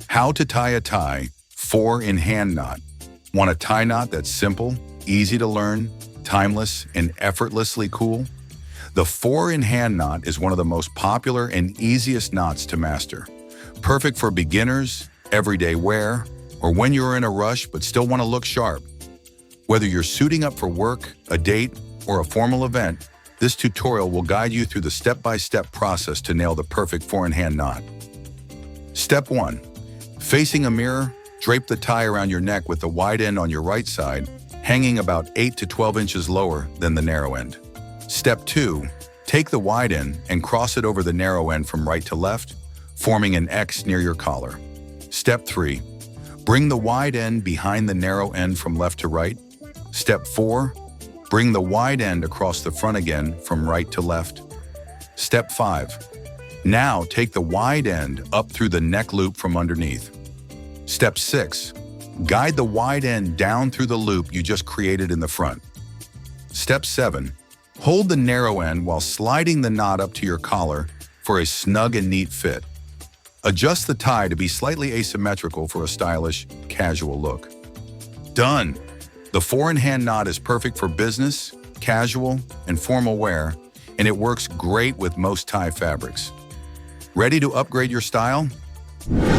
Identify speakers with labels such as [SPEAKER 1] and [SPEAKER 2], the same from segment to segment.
[SPEAKER 1] How to tie a tie 4-in-hand knot. Want a tie knot that's simple, easy to learn, timeless, and effortlessly cool? The 4-in-hand knot is one of the most popular and easiest knots to master. Perfect for beginners, everyday wear, or when you're in a rush but still want to look sharp. Whether you're suiting up for work, a date, or a formal event, this tutorial will guide you through the step-by-step process to nail the perfect 4-in-hand knot. Step 1. Facing a mirror, drape the tie around your neck with the wide end on your right side, hanging about 8 to 12 inches lower than the narrow end. Step 2. Take the wide end and cross it over the narrow end from right to left, forming an X near your collar. Step 3. Bring the wide end behind the narrow end from left to right. Step 4. Bring the wide end across the front again from right to left. Step 5. Now take the wide end up through the neck loop from underneath. Step 6. Guide the wide end down through the loop you just created in the front. Step 7. Hold the narrow end while sliding the knot up to your collar for a snug and neat fit. Adjust the tie to be slightly asymmetrical for a stylish, casual look. Done! The 4-in-hand knot is perfect for business, casual, and formal wear, and it works great with most tie fabrics. Ready to upgrade your style?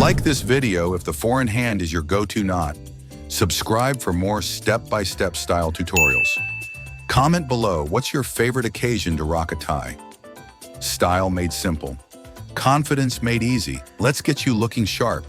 [SPEAKER 1] Like this video if the 4-in-hand is your go-to knot. Subscribe for more step-by-step style tutorials. Comment below what's your favorite occasion to rock a tie. Style made simple. Confidence made easy. Let's get you looking sharp.